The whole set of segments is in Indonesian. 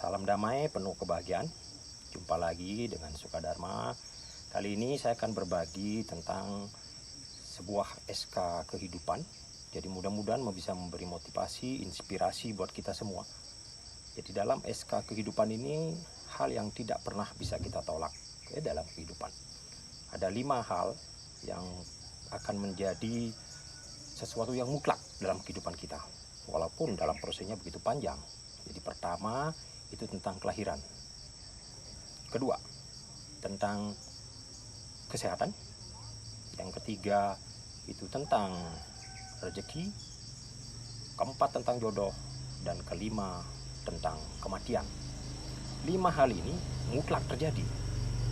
Salam damai penuh kebahagiaan. Jumpa lagi dengan Sukadharma. Kali ini saya akan berbagi tentang sebuah SK kehidupan. Jadi mudah-mudahan bisa memberi motivasi, inspirasi buat kita semua. Jadi dalam SK kehidupan ini hal yang tidak pernah bisa kita tolak dalam kehidupan. Ada 5 hal yang akan menjadi sesuatu yang mutlak dalam kehidupan kita. Walaupun dalam prosesnya begitu panjang. Jadi pertama itu tentang kelahiran. Kedua, tentang kesehatan. Yang ketiga itu tentang rezeki. Keempat tentang jodoh. Dan kelima tentang kematian. 5 hal ini mutlak terjadi.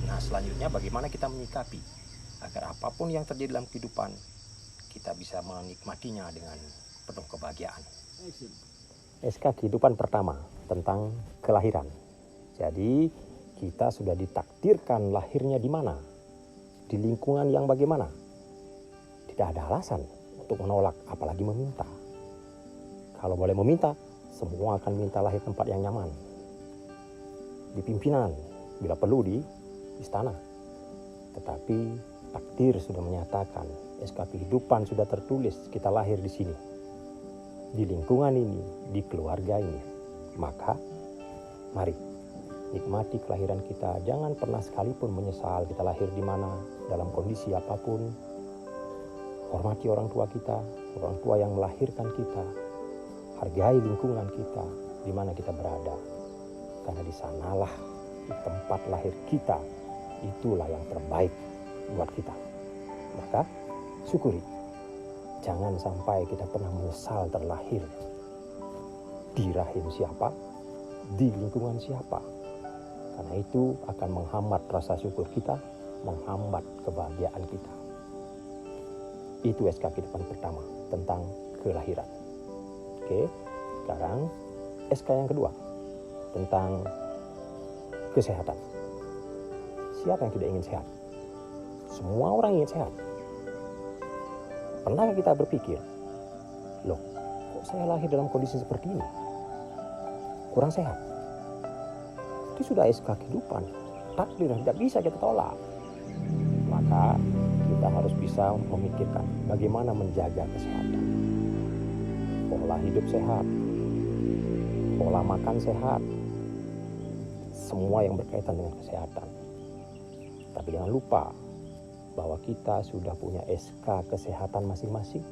Nah, selanjutnya bagaimana kita menyikapi agar apapun yang terjadi dalam kehidupan kita bisa menikmatinya dengan penuh kebahagiaan. SK kehidupan pertama tentang kelahiran. Jadi kita sudah ditakdirkan lahirnya di mana, di lingkungan yang bagaimana. Tidak ada alasan untuk menolak, apalagi meminta. Kalau boleh meminta, semua akan minta lahir tempat yang nyaman. Di pimpinan, bila perlu di istana. Tetapi takdir sudah menyatakan, SK kehidupan sudah tertulis, kita lahir di sini. Di lingkungan ini, di keluarga ini. Maka, mari nikmati kelahiran kita. Jangan pernah sekalipun menyesal kita lahir di mana, dalam kondisi apapun. Hormati orang tua kita, orang tua yang melahirkan kita. Hargai lingkungan kita, di mana kita berada. Karena di sanalah, di tempat lahir kita, itulah yang terbaik buat kita. Maka, syukuri. Jangan sampai kita pernah menyesal terlahir di rahim siapa, di lingkungan siapa. Karena itu akan menghambat rasa syukur kita, menghambat kebahagiaan kita. Itu SK kehidupan pertama tentang kelahiran. Oke, sekarang SK yang kedua tentang kesehatan. Siapa yang tidak ingin sehat? Semua orang ingin sehat. Pernahkah kita berpikir, loh kok saya lahir dalam kondisi seperti ini? Kurang sehat. Itu sudah SK kehidupan. Takdir tidak bisa kita tolak. Maka kita harus bisa memikirkan bagaimana menjaga kesehatan. Pola hidup sehat. Pola makan sehat. Semua yang berkaitan dengan kesehatan. Tapi jangan lupa bahwa kita sudah punya SK kesehatan masing-masing.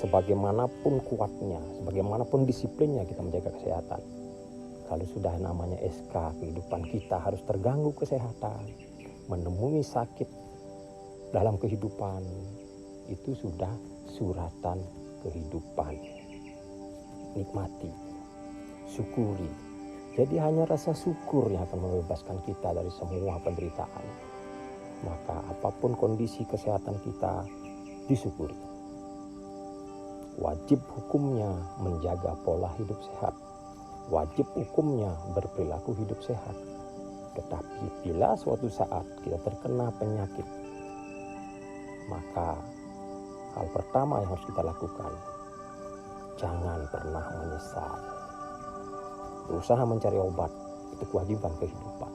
Sebagaimanapun kuatnya, sebagaimanapun disiplinnya kita menjaga kesehatan. Kalau sudah namanya SK kehidupan kita harus terganggu kesehatan, menemui sakit dalam kehidupan, itu sudah suratan kehidupan. Nikmati, syukuri. Jadi hanya rasa syukur yang akan membebaskan kita dari semua penderitaan. Maka apapun kondisi kesehatan kita, disyukuri. Wajib hukumnya menjaga pola hidup sehat. Wajib hukumnya berperilaku hidup sehat. Tetapi bila suatu saat kita terkena penyakit, maka hal pertama yang harus kita lakukan, jangan pernah menyesal. Berusaha mencari obat, itu kewajiban kehidupan.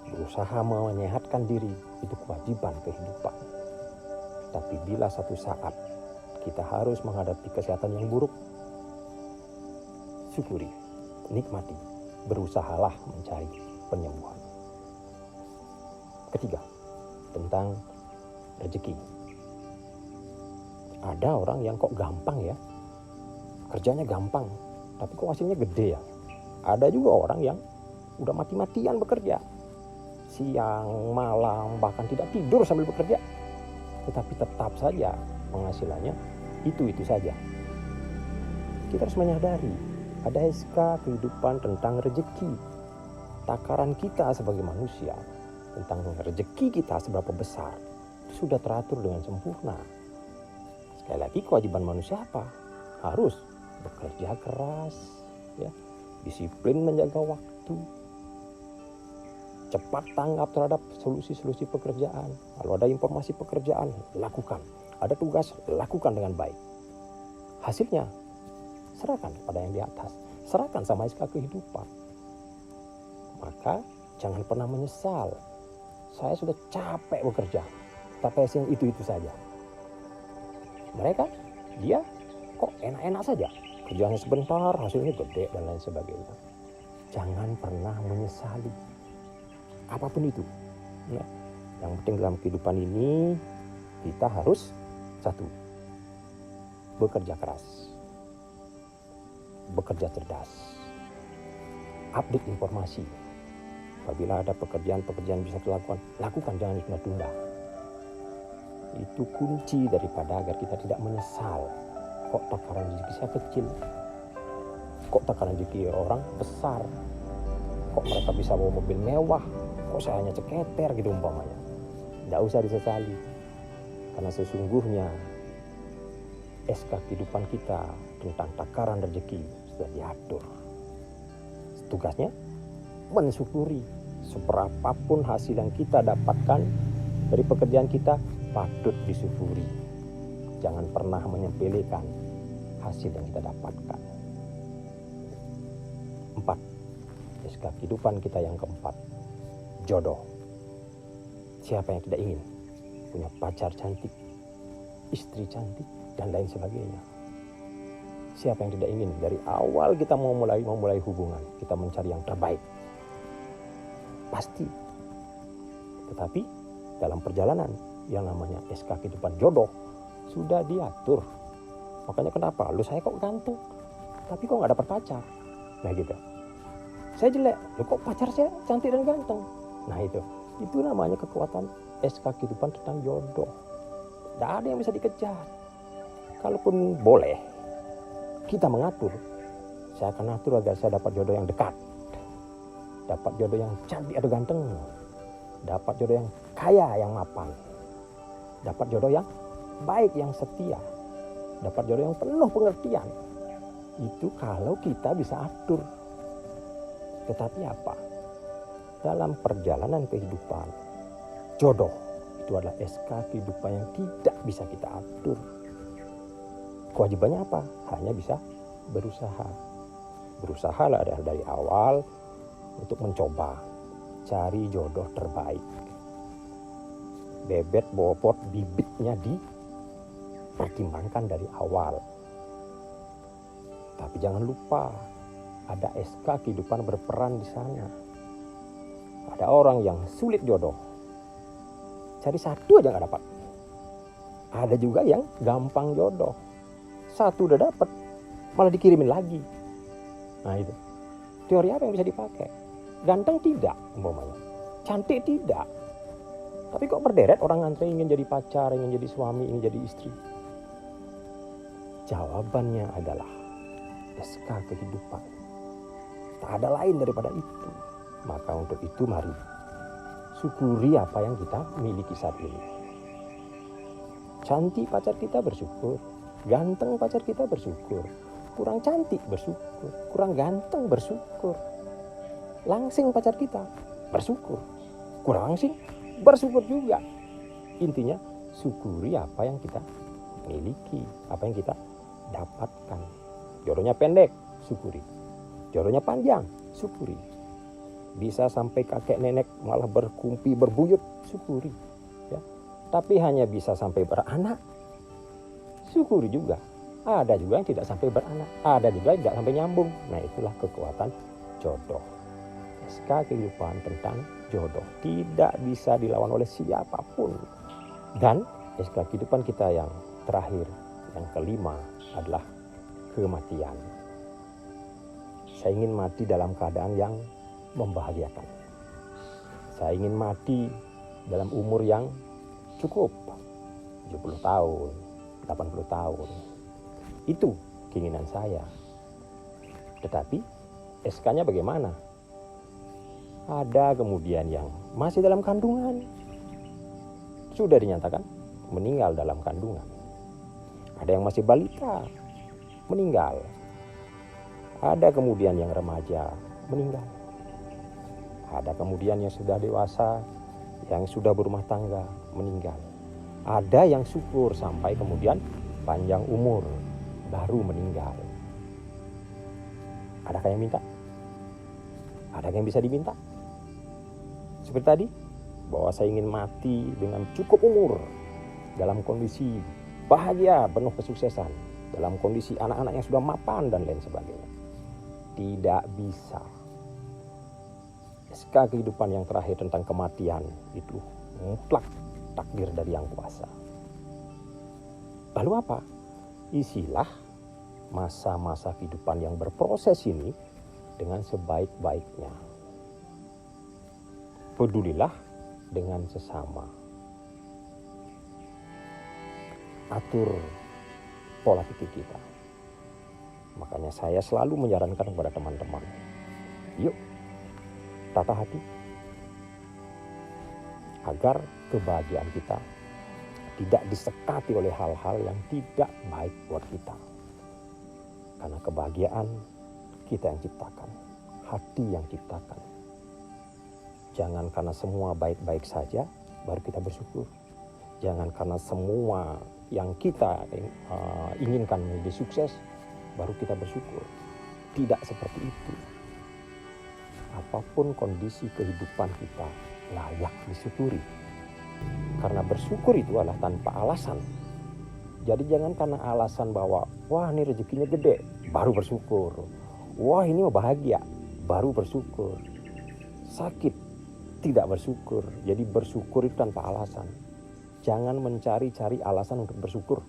Berusaha menyehatkan diri, itu kewajiban kehidupan. Tapi bila satu saat kita harus menghadapi kesehatan yang buruk, syukuri, nikmati, berusahalah mencari penyembuhan. Ketiga, tentang rezeki. Ada orang yang kok gampang ya, kerjanya gampang, tapi kok hasilnya gede ya. Ada juga orang yang udah mati-matian bekerja, siang, malam, bahkan tidak tidur sambil bekerja. Tetapi tetap saja penghasilannya itu saja. Kita harus menyadari ada SK kehidupan tentang rezeki. Takaran kita sebagai manusia tentang rezeki kita seberapa besar itu sudah teratur dengan sempurna. Sekali lagi kewajiban manusia apa? Harus bekerja keras, ya, disiplin menjaga waktu, cepat tanggap terhadap solusi-solusi pekerjaan. Kalau ada informasi pekerjaan, lakukan. Ada tugas, lakukan dengan baik. Hasilnya, serahkan pada yang di atas. serahkan sama SK kehidupan. Maka jangan pernah menyesal. Saya sudah capek bekerja, tapi hasilnya itu-itu saja. Mereka, dia kok enak-enak saja. Kerjanya sebentar, hasilnya gede dan lain sebagainya. Jangan pernah menyesali. Apapun itu. Nah, yang penting dalam kehidupan ini, kita harus satu, bekerja keras, bekerja cerdas, update informasi. Apabila ada pekerjaan-pekerjaan bisa dilakukan, lakukan, jangan ditunda-tunda. Itu kunci daripada agar kita tidak menyesal. Kok takaran rezeki saya kecil? Kok takaran rezeki orang besar? Kok mereka bisa bawa mobil mewah? Kok saya hanya ceketer gitu umpamanya? Tidak usah disesali. Karena sesungguhnya SK kehidupan kita tentang takaran rezeki sudah diatur. Tugasnya mensyukuri. Seberapapun hasil yang kita dapatkan dari pekerjaan kita, patut disyukuri. Jangan pernah menyepelekan hasil yang kita dapatkan. 4. SK kehidupan kita yang keempat, jodoh. Siapa yang tidak ingin punya pacar cantik, istri cantik, dan lain sebagainya? Siapa yang tidak ingin dari awal kita mau mulai hubungan, kita mencari yang terbaik? Pasti. Tetapi dalam perjalanan yang namanya SK kehidupan jodoh sudah diatur. Makanya kenapa? Lu saya kok ganteng, tapi kok gak dapat pacar? Nah gitu. Saya jelek, lu kok pacar saya cantik dan ganteng? Nah itu namanya kekuatan SK kehidupan tentang jodoh. Tidak ada yang bisa dikejar. Kalaupun boleh, kita mengatur. Saya akan atur agar saya dapat jodoh yang dekat, dapat jodoh yang cantik atau ganteng, dapat jodoh yang kaya, yang mapan, dapat jodoh yang baik, yang setia, dapat jodoh yang penuh pengertian. Itu kalau kita bisa atur. Tetapi apa? Dalam perjalanan kehidupan, jodoh itu adalah SK kehidupan yang tidak bisa kita atur. Kewajibannya apa? Hanya bisa berusaha. Berusahalah dari awal untuk mencoba cari jodoh terbaik. Bebet bobot bibitnya dipertimbangkan dari awal. Tapi jangan lupa ada SK kehidupan berperan di sana. Ada orang yang sulit jodoh, cari satu aja gak dapat. Ada juga yang gampang jodoh, satu udah dapat malah dikirimin lagi. Nah itu teori apa yang bisa dipakai? Ganteng tidak umpamanya, cantik tidak, tapi kok berderet orang antri ingin jadi pacar, ingin jadi suami, ingin jadi istri. Jawabannya adalah SK kehidupan. Tak ada lain daripada itu. Maka untuk itu mari syukuri apa yang kita miliki saat ini. Cantik pacar kita bersyukur, ganteng pacar kita bersyukur, kurang cantik bersyukur, kurang ganteng bersyukur, langsing pacar kita bersyukur, kurang langsing bersyukur juga. Intinya syukuri apa yang kita miliki, apa yang kita dapatkan. Jodohnya pendek, syukuri. Jodohnya panjang, syukuri. Bisa sampai kakek nenek malah berkumpi berbuyut, syukuri. Ya. Tapi hanya bisa sampai beranak, syukuri juga. Ada juga yang tidak sampai beranak, ada juga yang tidak sampai nyambung. Nah itulah kekuatan jodoh. SK kehidupan tentang jodoh tidak bisa dilawan oleh siapapun. Dan SK kehidupan kita yang terakhir, yang kelima adalah kematian. Saya ingin mati dalam keadaan yang membahagiakan. Saya ingin mati dalam umur yang cukup, 70 tahun, 80 tahun. Itu keinginan saya. Tetapi SK-nya bagaimana? Ada kemudian yang masih dalam kandungan, sudah dinyatakan meninggal dalam kandungan. Ada yang masih balita, meninggal. Ada kemudian yang remaja, meninggal. Ada kemudian yang sudah dewasa, yang sudah berumah tangga, meninggal. Ada yang syukur sampai kemudian panjang umur, baru meninggal. Adakah yang minta? Ada yang bisa diminta? Seperti tadi, bahwa saya ingin mati dengan cukup umur, dalam kondisi bahagia, penuh kesuksesan, dalam kondisi anak-anak yang sudah mapan dan lain sebagainya. Tidak bisa. SK kehidupan yang terakhir tentang kematian itu mutlak takdir dari Yang Kuasa. Lalu apa? Isilah masa-masa kehidupan yang berproses ini dengan sebaik-baiknya. Pedulilah dengan sesama. Atur pola pikir kita. Makanya saya selalu menyarankan kepada teman-teman, yuk tata hati agar kebahagiaan kita tidak disekati oleh hal-hal yang tidak baik buat kita. Karena kebahagiaan kita yang ciptakan, hati yang ciptakan. Jangan karena semua baik-baik saja baru kita bersyukur. Jangan karena semua yang kita inginkan menjadi sukses baru kita bersyukur. Tidak seperti itu. Apapun kondisi kehidupan kita layak disyukuri. Karena bersyukur itu adalah tanpa alasan. Jadi jangan karena alasan bahwa wah ini rezekinya gede baru bersyukur. Wah ini bahagia baru bersyukur. Sakit tidak bersyukur. Jadi bersyukur itu tanpa alasan. Jangan mencari-cari alasan untuk bersyukur.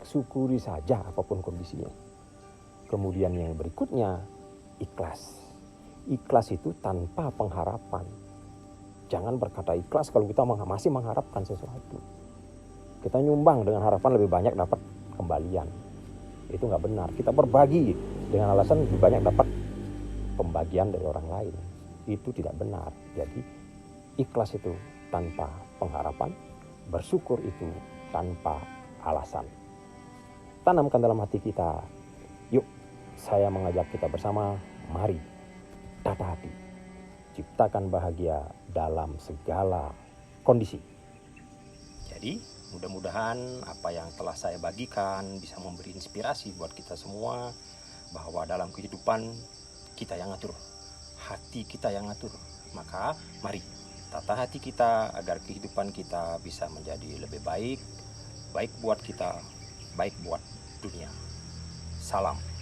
Syukuri saja apapun kondisinya. Kemudian yang berikutnya, ikhlas. Ikhlas itu tanpa pengharapan. Jangan berkata ikhlas kalau kita masih mengharapkan sesuatu. Kita nyumbang dengan harapan lebih banyak dapat kembalian. Itu nggak benar. Kita berbagi dengan alasan lebih banyak dapat pembagian dari orang lain. Itu tidak benar. Jadi ikhlas itu tanpa pengharapan. Bersyukur itu tanpa alasan. Tanamkan dalam hati kita. Yuk, saya mengajak kita bersama. Mari, tata hati. Ciptakan bahagia dalam segala kondisi. Jadi, mudah-mudahan apa yang telah saya bagikan bisa memberi inspirasi buat kita semua. Bahwa dalam kehidupan kita yang ngatur. Hati kita yang ngatur. Maka, mari tata hati kita agar kehidupan kita bisa menjadi lebih baik. Baik buat kita, baik buat dunia. Salam.